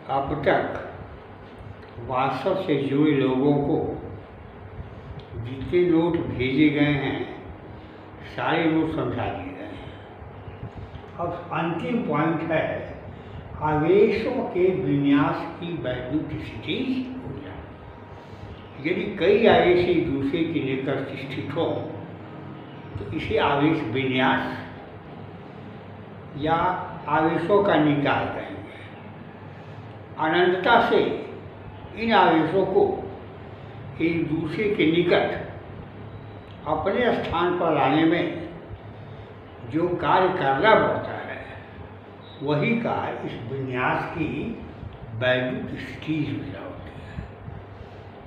अब तक वास्तव से जुड़े लोगों को जितने नोट भेजे गए हैं सारे नोट समझा दिए गए हैं। अब अंतिम पॉइंट है आवेशों के विन्यास की वैद्युत स्थिति ऊर्जा। यदि कई आवेश एक दूसरे के निकट स्थित हो तो इसे आवेश विन्यास या आवेशों का निकाय कहेंगे। अनंतता से इन आवेशों को एक दूसरे के निकट अपने स्थान पर लाने में जो कार्य करना पड़ता है वही कार्य इस विन्यास की वैद्युत स्थितिज ऊर्जा होती है।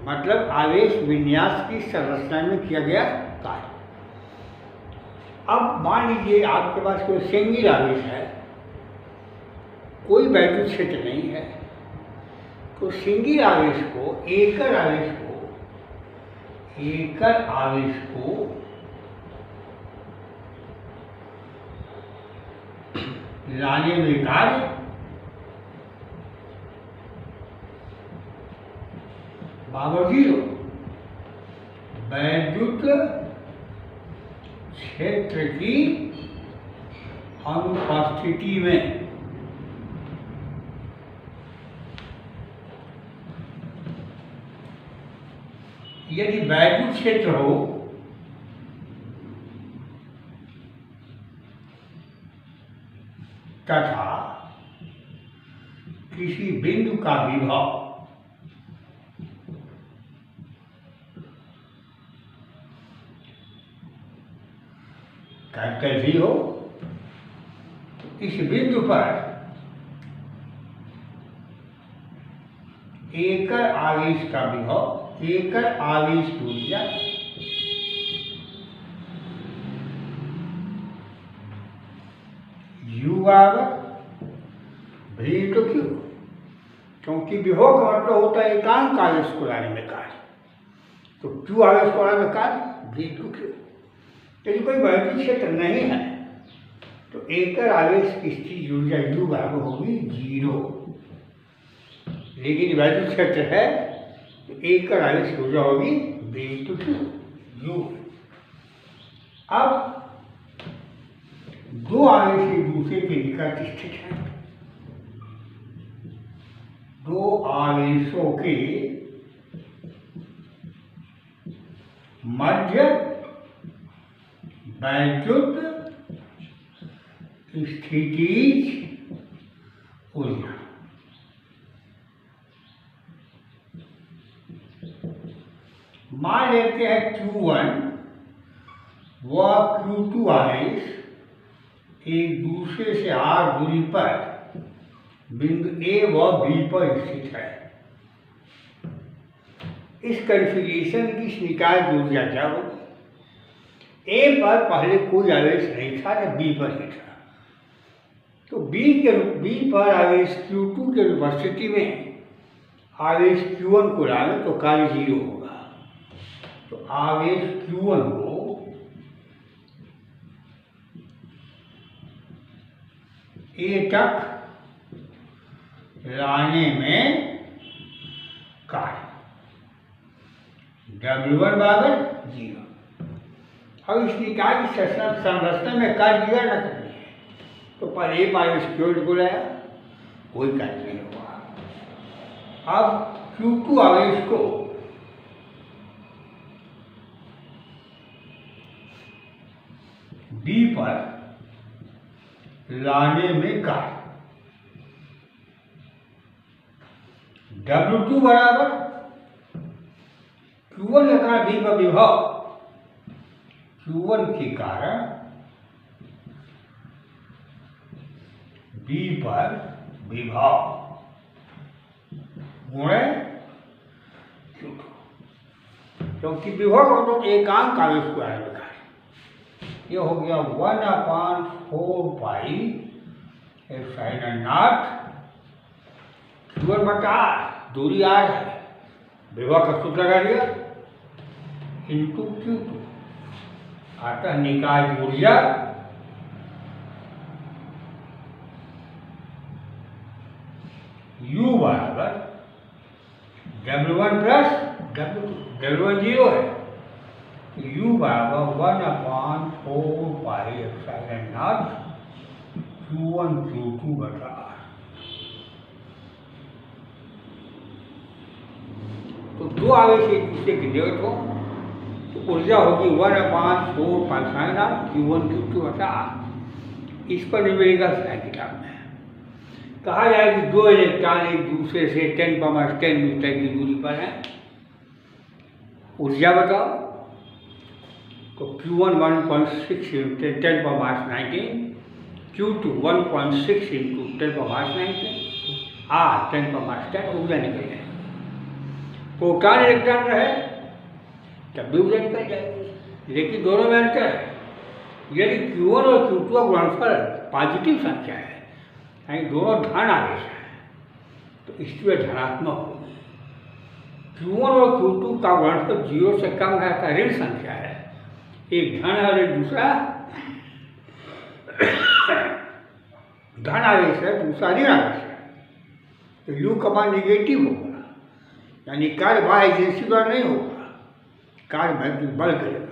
मतलब आवेश विन्यास की संरचना में किया गया कार्य। अब मान लीजिए आपके पास कोई सिंगल आवेश है, कोई वैद्युत क्षेत्र नहीं है, तो सिंगल आवेश को एकल आवेश को लाने में कार्य बराबर 0 वैद्युत क्षेत्र की अनुपस्थिति में यदि वैद्युत क्षेत्र हो तथा किसी बिंदु का विभव कैपिटल V हो, तो इस बिंदु पर एकल आवेश का विभव, एकल आवेश की ऊर्जा U बराबर V इंटू Q, क्योंकि विभव का मतलब होता है एकांक आवेश को लाने में कार्य, तो Q आवेश को लाने में कार्य V इंटू Q। यदि कोई वैद्युत क्षेत्र नहीं है तो एकल आवेश की स्थितिज ऊर्जा U बराबर होगी 0। लेकिन वैद्युत क्षेत्र है तो एकल आवेश की ऊर्जा होगी V इंटू Q। अब दो आवेश एक दूसरे के निकट स्थित हैं, दो आवेशों के मध्य वैद्युत स्थितिज ऊर्जा मान लेते हैं Q1 व Q2 आवेश एक दूसरे से r दूरी पर बिंदु A व B पर स्थित है। इस कॉन्फ़िगरेशन की इस निकाय की ऊर्जा क्या होगी? A पर पहले कोई आवेश नहीं था न B पर ही था, तो B पर आवेश Q2 के उपस्थिति में आवेश Q1 को लाएं तो कार्य 0 होगा। तो आवेश Q1 को A तक लाने में कार्य W1 बराबर 0। अब इस निकाय की संरचना में कार्य दिया न करनी है, तो पर A आवेश Q1 को लाया, कोई कार्य नहीं हुआ। अब Q2 आवेश को B पर लाने में कार्य W2 बराबर Q1 के कारण B पर विभव, Q1 के कारण B पर विभव गुणे Q2, क्योंकि विभव को तो एकांक आवेश को आने में कार्य। ये हो गया 1/4 पाई एप्सिलॉन नॉट Q1 बटा R, दूरी R है, विभव का सूत्र लगा दिया इंटू Q2। अतः निकाय की ऊर्जा U बराबर W1 plus W2, W1 zero है, U बराबर 1/4πε0 Q1 Q2 बटा R। तो दो आवेश एक दूसरे की निकट हो तो ऊर्जा होगी 1/4πε0 Q1 Q2 बटा R। इस पर नहीं मिलेगा किताब में। कहा जाए कि दो इलेक्ट्रॉन एक दूसरे से 10⁻10 मीटर की दूरी पर हैं, ऊर्जा बताओ। तो Q1 1.6 × 10⁻19, Q2 1.6 × 10⁻19, R 10⁻10 ऊर्जा निकल जाएगी। प्रोटॉन इलेक्ट्रॉन रहे तब भी ऊर्जा निकल जाएगी, लेकिन दोनों में अंतर है। यदि Q1 और Q2 का गुणनफल पॉजिटिव संख्या है, यानी दोनों धन आवेश हैं, तो इसलिए धनात्मक होगी। Q1 और Q2 का गुणनफल 0 से कम है का ऋण संख्या है, एक धन है और एक दूसरा धन आवेश है, दूसरा ऋण आवेश है, तो U का मान निगेटिव होगा, यानी कार्य बाह्य एजेंसी द्वारा नहीं होगा, कार्य बल करेगा।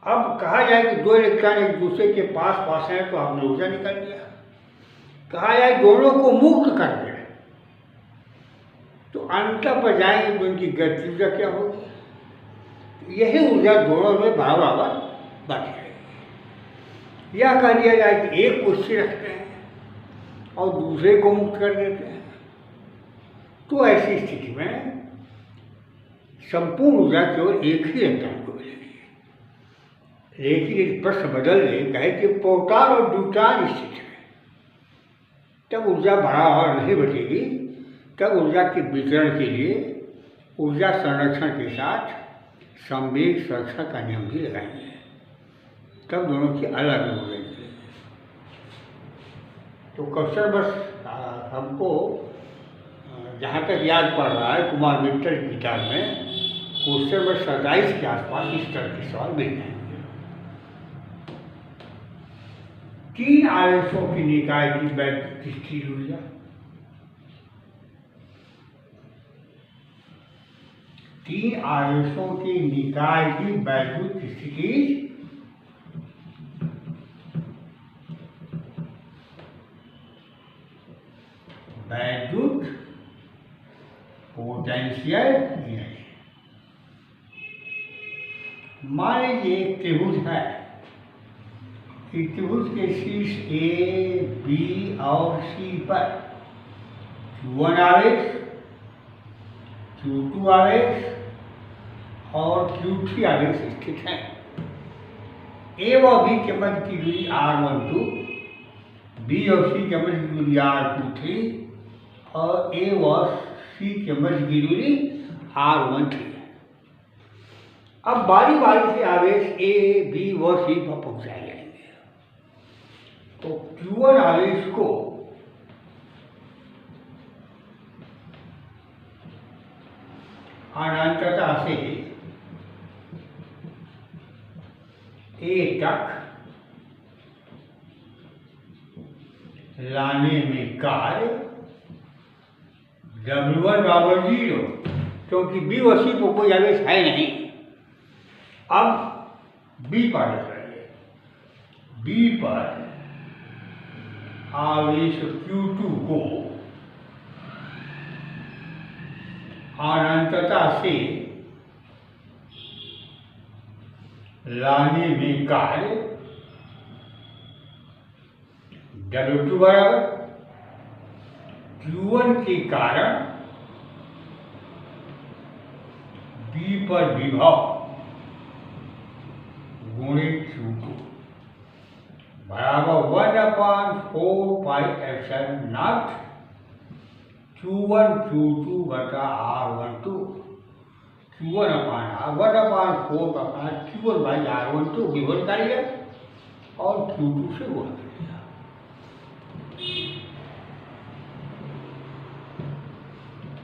अब कहा जाए कि दो इलेक्ट्रॉन एक दूसरे के पास हैं तो आपने ऊर्जा निकाल दिया। कहा जाए दोनों को मुक्त कर दे तो अंत पर जाएंगे तो उनकी गति ऊर्जा क्या होगी? यही ऊर्जा दोनों में बराबर बच जाएगी। यह कह दिया जाए कि एक को स्थिर रखते हैं और दूसरे को मुक्त कर देते हैं, तो ऐसी स्थिति में संपूर्ण ऊर्जा केवल एक ही इलेक्ट्रॉन को मिलेगी। लेकिन इस प्रश्न बदल दे, कहे कि प्रोटॉन और न्यूट्रॉन स्थित है, तब ऊर्जा बराबर नहीं बचेगी। तब ऊर्जा के वितरण के लिए ऊर्जा संरक्षण के साथ संवेग संरक्षण का नियम भी लगाएंगे, तब दोनों की अलग हो जाएंगे। तो क्वेश्चन बस हमको जहाँ तक याद पड़ रहा है कुमार मित्तर की किताब में क्वेश्चन नंबर 27 के आसपास इस तरह के सवाल मिल जाएंगे। 3 आवेशों की निकाय की वैद्युत स्थिर ऊर्जा, तीन आवेशों की निकाय की वैद्युत स्थिति वैद्युत पोटेंशियल एनर्जी। मान लीजिए एक त्रिभुज है, त्रिभुज के शीर्ष A, B और C पर Q1 आवेश, Q2 आवेश और Q3 आवेश स्थित हैं। A व B के मध्य की दूरी R12, B और C के मध्य की दूरी R23 और A व C के मध्य की दूरी R13। अब बारी बारी से आवेश A, B व C पर पहुंचाए जाएंगे। तो Q1 आवेश को अनंतता से A तक लाने में कार्य W1 बराबर 0, क्योंकि B व C को कोई आवेश है नहीं। अब B पर करेंगे, B पर आवेश Q2 को अनंतता से लाने में कार्य W2 बराबर Q1 के कारण B पर विभव गुणित Q2 बराबर 1/4πε0 Q1 Q2 बटा R12। Q1 upon R 1/4 Q1 by R12 विभव निकालिए और Q2 से गुणा करिएगा।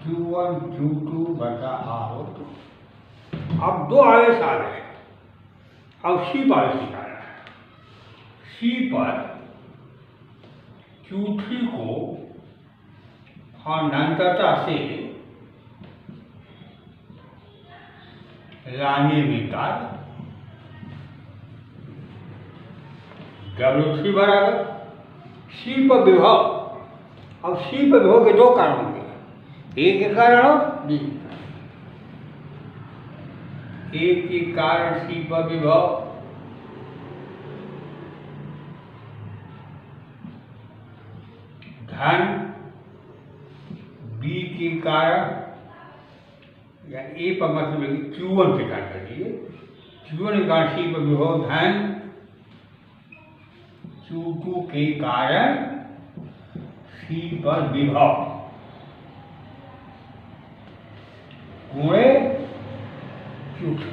Q1 Q2 बटा R12। अब दो आवेश आ गए, अब C पर आवेश निकालना है। C पर Q3 को अनंतता से लाने में कार्य W3 बराबर C पर विभव। अब C पर विभव के दो कारण होंगे, एक के कारण और B के कारण। एक के कारण C पर विभव धन B के कारण, या A पर मतलब Q1 के कारण कर लीजिए, Q1 के कारण C पर विभव धन Q2 के कारण C पर विभव गुणे Q3।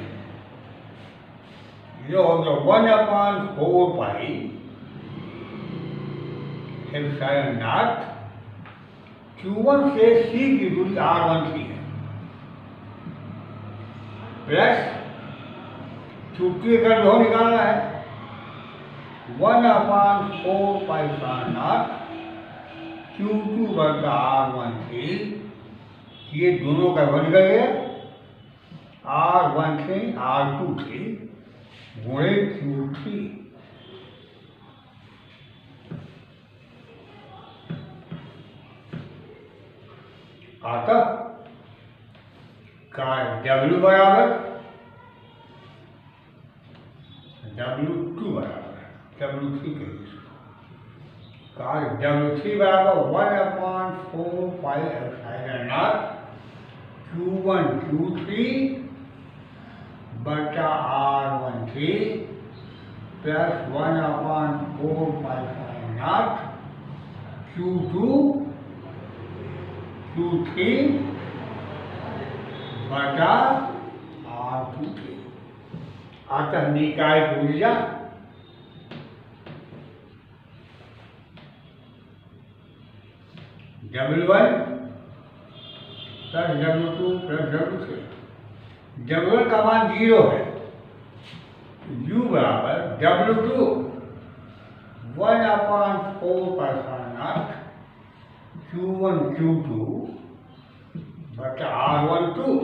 ये हो गया 1/4 पाई एप्सिलॉन नॉट Q1 से C की दूरी R13 है, प्लस Q2 के कारण विभव निकालना है 1/4 पाई एप्सिलॉन नॉट Q2 बटा R13। ये दोनों का बन गए R13 R23 गुणे Q3। अतः कार्य W बराबर W2 बराबर W3 के कार्य W3 बराबर 1/4 pi epsilon not Q1 Q3 बटा R13 plus 1/4 pi epsilon not Q2 Q3 बटा R23। अतः निकाय की ऊर्जा W1 plus W2 plus W3। W1 का मान 0 है, U बराबर W2 1/4 pi epsilon not Q1 Q2 बटा R12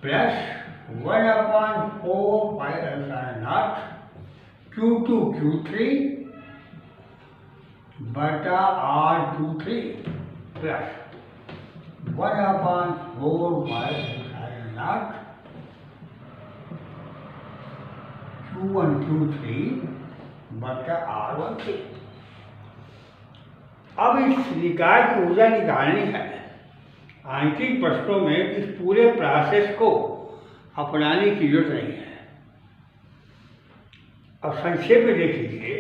plus 1/4 pi epsilon not Q2 Q3 बटा R23 plus 1/4 pi epsilon not Q1 Q3 बटा R13। अब इस निकाय की ऊर्जा निकालनी है। आंतरिक प्रश्नों में इस पूरे प्रोसेस को अपनाने की जरूरत नहीं है। अब संक्षेप में देख लीजिए,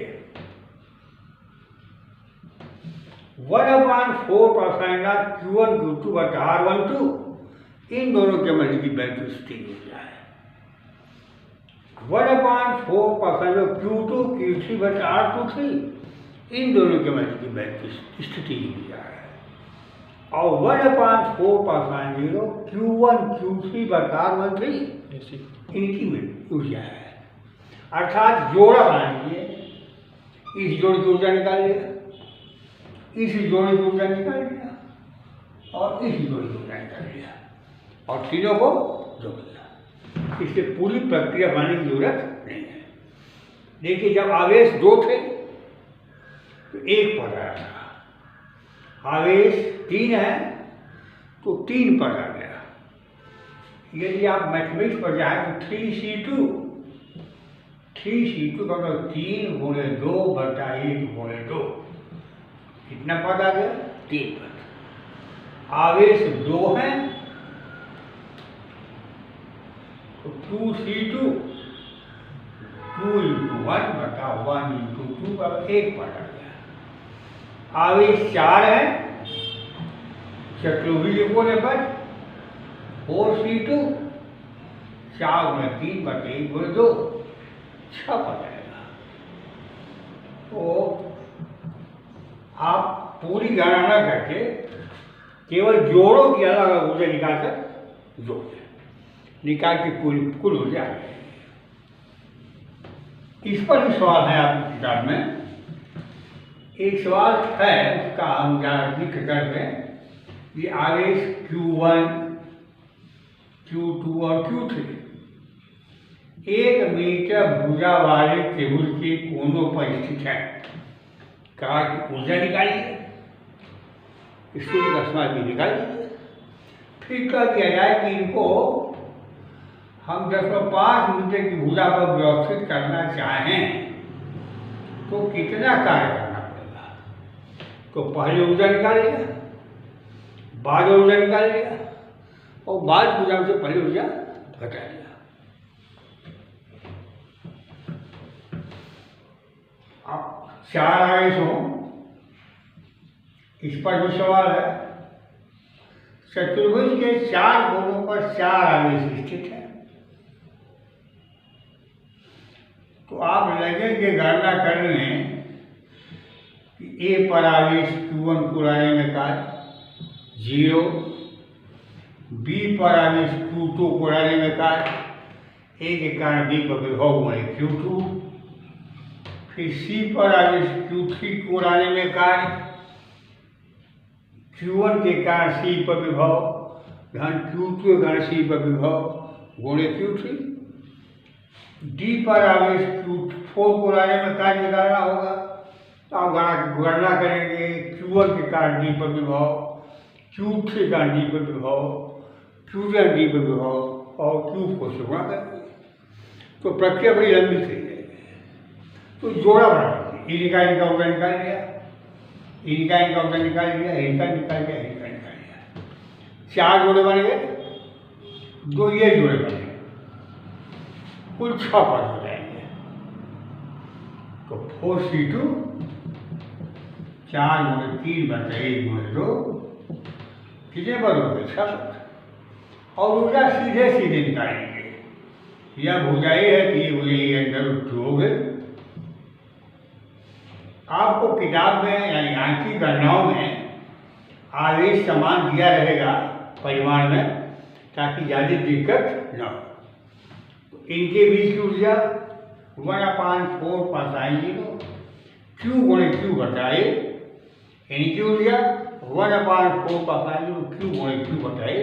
1/4 एप्सिलॉन नॉट Q1 Q2 बटा R12 इन दोनों के मध्य की वैल्यू स्थिर ऊर्जा है। 1/4 एप्सिलॉन Q2 Q3 बटा R23 इन दोनों के मध्य की वैल्यू स्थिति ऊर्जा है। और 1/4 एप्सिलॉन Q1 Q3 बटा R13 इनकी ऊर्जा है। अर्थात जोड़ा बना लीजिए, इस जोड़ की ऊर्जा निकाल लिया, इस जोड़ की ऊर्जा निकाल लिया और इस जोड़ की ऊर्जा निकाल लिया और तीनों को जोड़ दिया। इससे पूरी प्रक्रिया बनाने की जरूरत नहीं है। देखिए, जब आवेश 2 थे तो 1 पद आया था, आवेश 3 है तो 3 पद आ गया। यदि आप मैथमेटिक्स पर जाए तो 3C2 का मतलब 3 गुणे 2 बटा 1 गुणे 2, कितना पद आ गया? 3 पद। आवेश 2 है तो 2C2 2 × 1 बटा 1 × 2 का 1 पद आ गया। आवेश 4 है, चतुर्भुज कोने पर 4C2 4 में 3 बटे 1 गुणे 2 6 पद आएगा। तो आप पूरी गणना करके केवल जोड़ों की अलग अलग ऊर्जा निकाल कर जोड़ दें, निकाल के कुल ऊर्जा आ जाएगी। इस पर भी सवाल है आपकी किताब में। एक सवाल है, उसका हम जिक्र करते हैं कि आवेश Q1, Q2 और Q3 1 मीटर भुजा वाले त्रिभुज के कोनों पर स्थित है। कहा कि ऊर्जा निकालिए, सूर्य का समाज भी निकालिए। फिर कह दिया जाए कि इनको हम 10.5 मीटर की भुजा पर व्यवस्थित करना चाहें तो कितना कार्य करना पड़ेगा। तो पहले ऊर्जा निकाल लिया, बाद ऊर्जा निकाल लिया और बाद ऊर्जा से पहले ऊर्जा घटा लिया। अब 4 आवेश हों, इस पर भी सवाल है। चतुर्भुज के 4 कोनों पर 4 आवेश स्थित है। तो आप लगेंगे गणना करने कि ए पर आवेश Q1 को लाने में कार्य 0, बी पर आवेश Q2 को लाने में कार्य ए के कारण बी पर विभव हुए Q2, फिर सी पर आवेश Q3 को लाने में कार्य Q1 के कारण सी पर विभव धन Q2 के कारण सी पर विभव गुणे Q3, डी पर आवेश Q4 को लाने में कार्य निकालना होगा। तो आप गणना करेंगे Q1 के कारण डी पर विभव, Q3 के कारण डी पर विभव, Q3 डी पर विभव और Q4 से गुणा करेंगे। तो प्रक्रिया बड़ी लंबी थी जाएगी। तो जोड़ा बना इनका ऊर्जा निकाल लिया, इनका ऊर्जा निकाल लिया, इनका निकाल लिया, इनका निकाल लिया। 4 जोड़े बन गए, 2 ये जोड़े बने, कुल 6 पद हो जाएंगे। तो 4C2 4 गुणे 3 बटे 1 गुणे 2 कितने पद हो गए? 6 पद। और ऊर्जा सीधे सीधे निकालेंगे। यह भुजा है कि ये भुजा अंदर हो गए। आपको किताब में यानी आंकी गणनाओं में आवेश समान दिया रहेगा परिमाण में, ताकि ज़्यादा दिक्कत न हो। इनके बीच की ऊर्जा 1/4 पास आएंगी तो Q गुणे Q घटाए, इनकी ऊर्जा 1/4 पास आएंगी तो Q गुणे Q घटाए,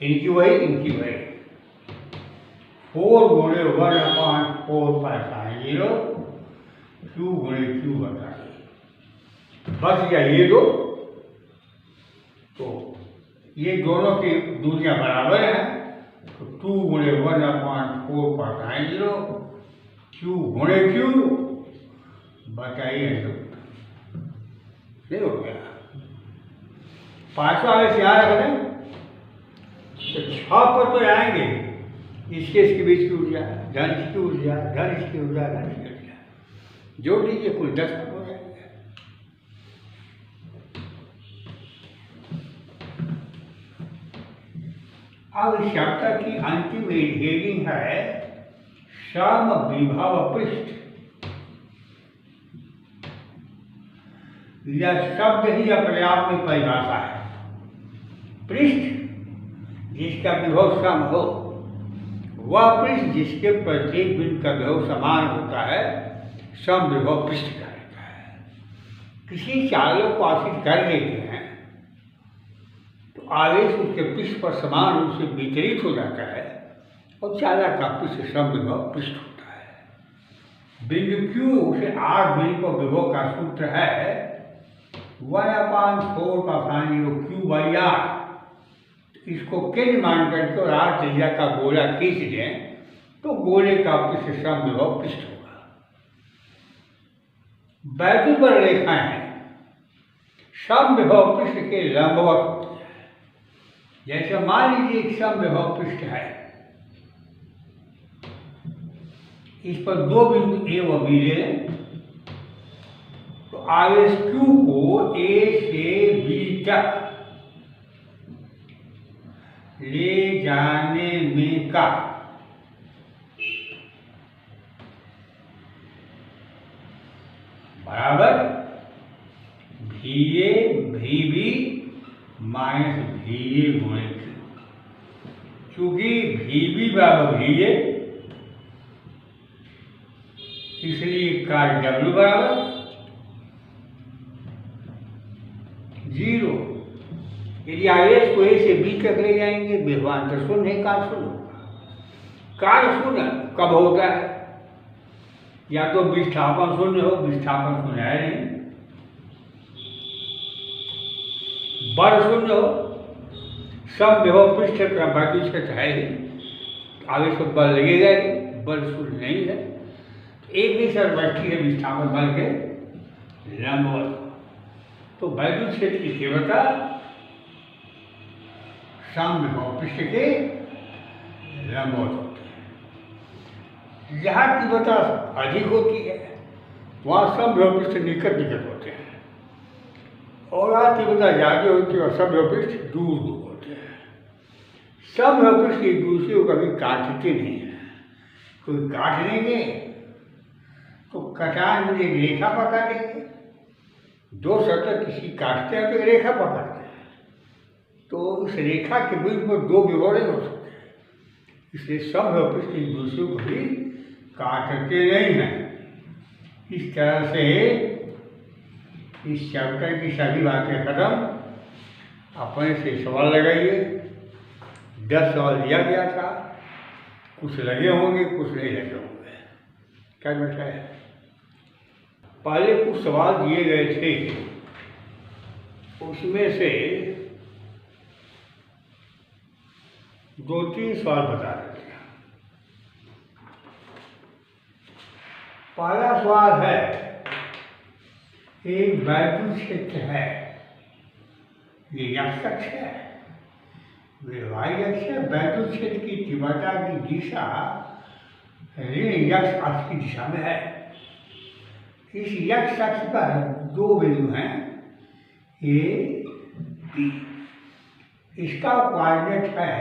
इनकी वही इनकी वही 4 गुणे 1/4 पास आएंगी तो Q गुणे Q घटाए। बस या ये दो, तो ये दोनों की दूरियां बराबर हैं। तो 2 गुणे 1/4 पास आएंगे तो Q गुणे Q बताइए नहीं हो गया। 5वां आवेश यहाँ रख दें तो 6 पर तो आएंगे। इसके बीच की ऊर्जा, धन इसकी ऊर्जा, धन इसकी ऊर्जा, धन इसकी ऊर्जा जोड़ लीजिए, कुल 10 पर हो जाएंगे। अब इस चैप्टर की अंतिम हेडिंग है समविभव पृष्ठ। यह शब्द ही अपने आप में परिभाषा है। पृष्ठ जिसका विभव सम हो, वह पृष्ठ जिसके प्रत्येक बिंदु का विभव समान होता है समविभव पृष्ठ कहलाता है। किसी चालक को आश्रित कर लेते हैं तो आवेश उसके पृष्ठ पर समान रूप से वितरित हो जाता है और चालक का पृष्ठ समविभव पृष्ठ होता है। बिंदु Q उसे 8 बिंदु पर विभव का सूत्र है 1/4 Q/r। इसको केंद्र मान करके और r त्रिज्या का गोला खींच दें तो गोले का पृष्ठ समविभव पृष्ठ होगा। वैद्युत पर रेखाएं समविभव पृष्ठ के लंबवत होती है। जैसे मान लीजिए एक समविभव पृष्ठ है, इस पर 2 बिंदु A व B ले लें तो आवेश Q को A से B तक ले जाने में का बराबर VA VB माइनस VA गुणे Q। चूंकि VB बराबर VA का डब्ल्यू बराबर 0। यदि आवेश को ए से बी तक ले जाएंगे, विभवांतर शून्य है, कार्य शून्य होगा। कार्य शून्य कब होता है? या तो विस्थापन शून्य हो, विस्थापन शून्य है नहीं, बल शून्य हो, समविभव पृष्ठ का बाकी क्षेत्र है ही, आवेश को बल लगेगा ही, बल शून्य नहीं है, तो एक ही सर्वष्टि है विस्थापन बल के लंबवत। तो वैद्युत क्षेत्र की तीव्रता समविभव पृष्ठ के लंबवत होती है। जहाँ तीव्रता अधिक होती है वहाँ समविभव पृष्ठ निकट निकट होते हैं, और यहाँ तीव्रता ज़्यादा होती है और समविभव पृष्ठ दूर दूर होते हैं। समविभव पृष्ठ एक दूसरे को कभी काटते नहीं हैं। कोई काट लेंगे तो कटान में एक रेखा पकड़ लेंगे, दो सतह किसी काटते हैं तो एक रेखा पकड़ते हैं, तो उस रेखा के बीच में दो विभव नहीं हो सकते, इसलिए समविभव पृष्ठ एक दूसरे को भी काटते नहीं हैं। इस तरह से इस चैप्टर की सभी बातें खत्म। अपने से सवाल लगाइए। 10 सवाल दिया गया था, कुछ लगे होंगे, कुछ नहीं लगे होंगे। क्या बेटा है? पहले कुछ सवाल दिए गए थे, उसमें से 2-3 सवाल बता देते हैं। पहला सवाल है, एक वैद्युत क्षेत्र है, ये x अक्ष है, y अक्ष है। वैद्युत क्षेत्र की तीव्रता की दिशा ऋण x अक्ष की दिशा में है। इस x अक्ष पर दो बिंदु हैं A, B। इसका कोऑर्डिनेट है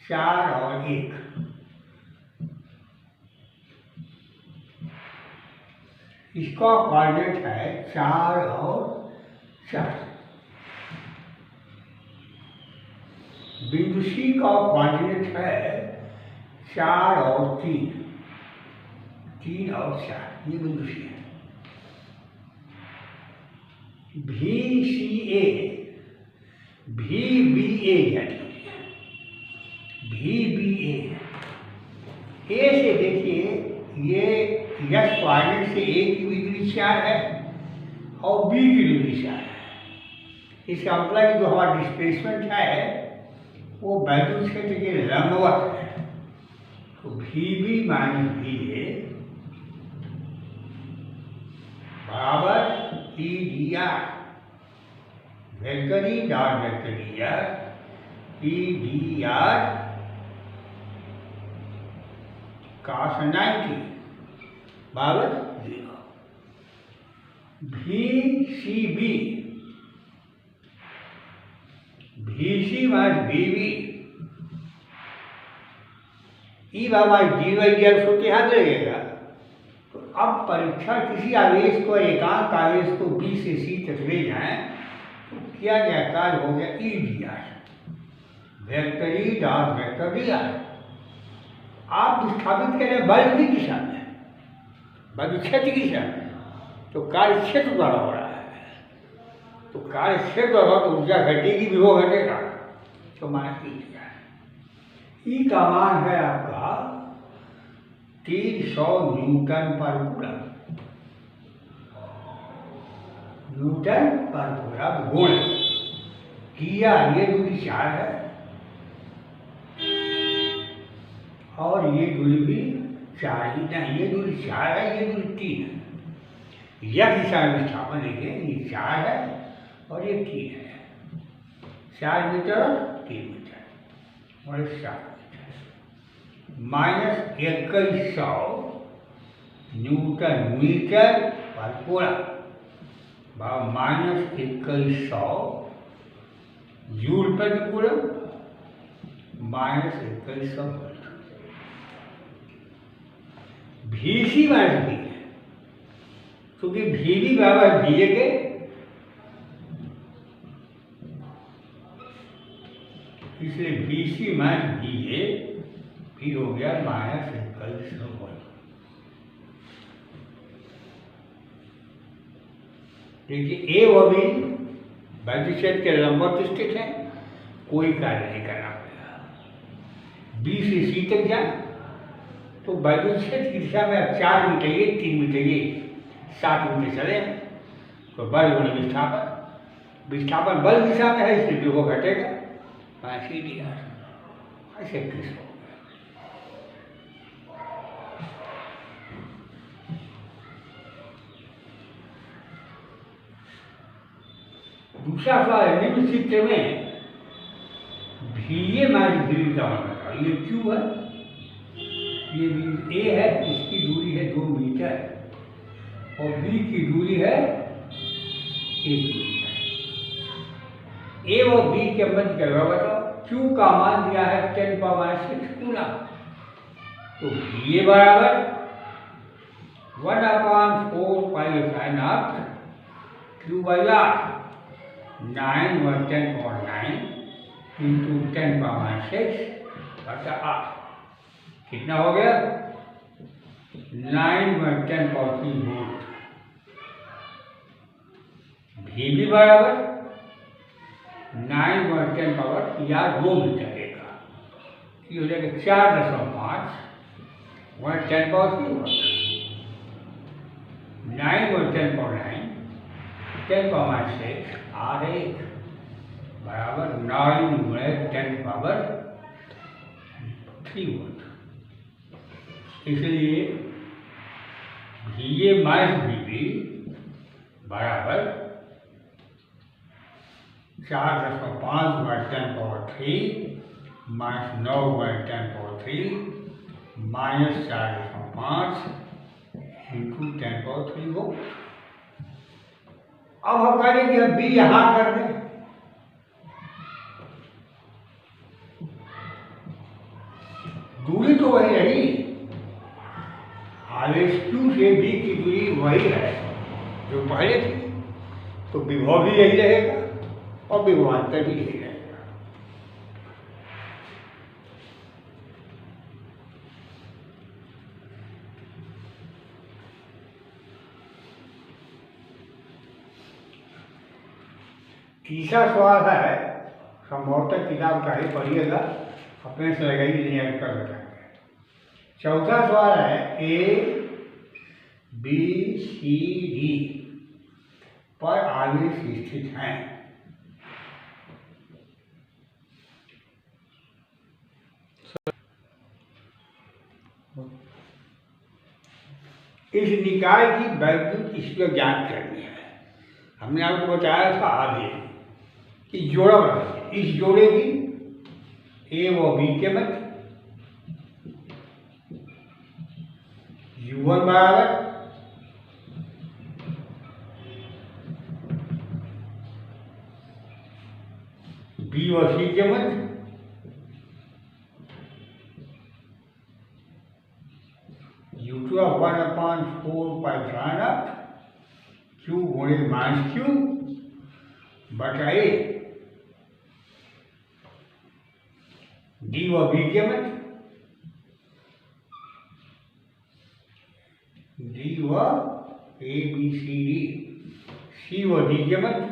4 और 1। इसका कोऑर्डिनेट है 4 और 4। बिंदु C का कोऑर्डिनेट है 4 और 3, 3 और 4, ये बिंदु C है। VCA, VBA यानी VBA, ए से देखिए ये यस कोऑर्डिनेट से ए की भी दूरी 4 है और बी की दूरी 4 है। इसका मतलब कि जो हमारा डिस्प्लेसमेंट है वो वैद्युत क्षेत्र के लंबवत है। तो VB माइनस VA बराबर EDR, vector E dot vector ER, EDR cos 90 बराबर 0। VCB, VC माइनस VB ई बराबर D/R सूत्र याद रहेगा। तो अब परीक्षण किसी आवेश को, एकांक आवेश को B से C तक ले जाएं तो किया गया कार्य हो गया EDR, vector E dot vector DR। आप विस्थापित करें बल की दिशा में, बल क्षेत्र की दिशा में, तो कार्य क्षेत्र द्वारा हो रहा है। तो कार्य क्षेत्र द्वारा तो ऊर्जा घटेगी, विभव घटेगा, तो माइनस EDR। ई का मान है आपका 300 न्यूटन पर कूलम, न्यूटन पर कूलम गुण किया, ये दूरी 4 है और ये दूरी भी 4 ही नहीं, ये दूरी 4 है, ये दूरी 3 है। यह दिशा में विस्थापन देखिए, ये 4 है और ये 3 है, 4 मीटर और 3 मीटर और 7 मीटर। माइनस 2100 न्यूटन मीटर पर कूलम, माइनस 2100 जूल प्रति coulomb, minus 2100 volt. VC minus V है, क्योंकि VB बराबर VA के, इसलिए VC माइनस VA भी हो गया माइनस 2100 वोल्ट। देखिए ए व बी वैद्युत क्षेत्र के लंबवत स्थित है, कोई कार्य नहीं करना पड़ेगा। बी से सी तक जाए तो वैद्युत क्षेत्र की दिशा में अब 4 मीटर ये 3 मीटर ये 7 मीटर चले, तो बल गुणे विस्थापन, विस्थापन बल दिशा में है इसलिए विभव घटेगा, सी डी आर ऐसे किस हो। दूसरा सवाल है, निम्न चित्र में भी माइनस बी का मान बताओ। ये क्यू है, ये ए है, इसकी दूरी है 2 मीटर और बी की दूरी है 1 मीटर। ए और बी के मध्य का व्यवहार बताओ। क्यू का मान दिया है 10⁻6 कूलम, तो ये बराबर 1/4 pi sine of Q by R, 9 व 10.9 इंटू 10⁻6 बटा 8, कितना हो गया 9 व 10.3 वोल्ट। भी बराबर 9 व 10 पावर या 2 मीटर का, ये हो जाएगा 4.5 व 10.3 वोल्ट। 9 व 10.9 10⁻6 R1 बराबर 9 व 10 पावर 3 वोल्ट। इसलिए VA माइनस VB बराबर 4.5 व 10⁻3 माइनस 9 व 10⁻3 माइनस 4.5 इंटू 10⁻3 वोल्ट। अब हम करें कि हम बी यहां कर दें, दूरी तो वही रही, आवेश Q से B की दूरी वही है जो पहले थी, तो विभव भी यही रहेगा और विभवांतर भी यही रहेगा। तीसरा सवाल है, संभवतः किताब का ही पढ़िएगा, अपने से लगाइए नहीं ऐड कर बताएंगे। चौथा सवाल है, ए बी सी डी पर आवेश स्थित हैं, इस निकाय की वैद्युत स्थिति ज्ञात करनी है। हमने आपको बताया था आगे कि जोड़ा बनाइए, इस जोड़े की ए व बी के मध्य U1 बराबर बी व सी के मध्य U2 1/4 pi sine of Q गुणे माइनस Q बटा ए, डी व बी के मध्य डी व ए बी सी डी, सी व डी के मध्य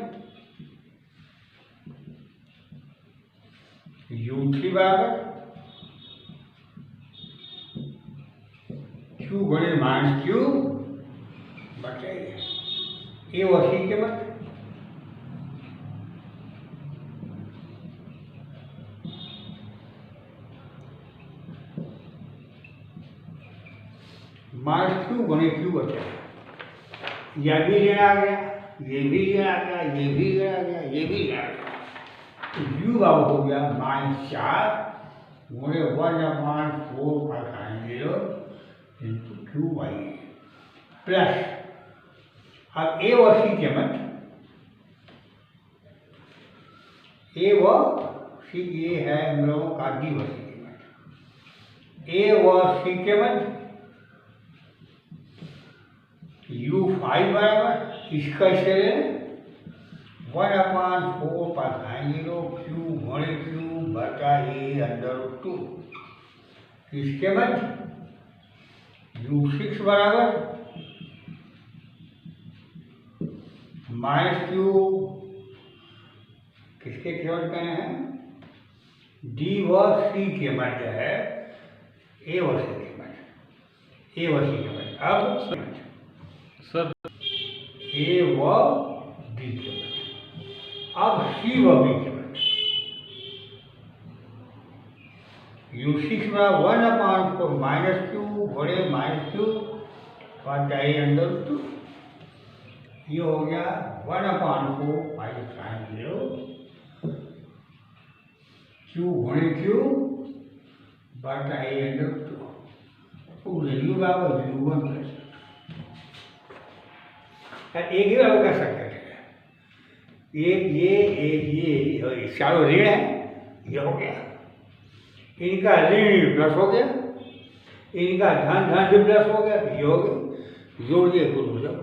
U3 बराबर Q गुणे माइनस Q बटे ए व सी के मध्य माइनस Q गुणे Q बचे, यह भी लेना आ गया, ये भी लेना आ गया, ये भी लेना आ गया, ये भी लेना आ गया, तो U अब हो गया -4 गुणे 1/4 pi sign 0 into Q by plus, अब ए व सी के मध्य, ए व सी ये है हम लोगों का डी व सी के मध्य, ए व सी के मध्य U5 बराबर इसका से 1/4 पाई साइन 0 Q गुणे Q बटा A√2, इसके मध्य U6 बराबर माइनस क्यू किसके केवल कहे हैं? डी व सी के मध्य है, ए व सी के मध्य, ए व सी के मध्य। अब सर ए व डी के मध्य, अब सी व बी के मध्य। U6 में 1/4 माइनस क्यू बड़े माइनस क्यू चाहिए अंदर टू, ये हो गया 1/4 माइनस साइन 0 क्यू गुणे क्यू बटा ए अंडर टू वैल्यू बराबर U1 कर सकते, एक ही बराबर कर सकते थे। ये चारों ऋण है, ये हो गया, इनका ऋण प्लस हो गया, इनका धन धन भी प्लस हो गया, ये हो गया, जोड़ दिए कुल हो जाओ।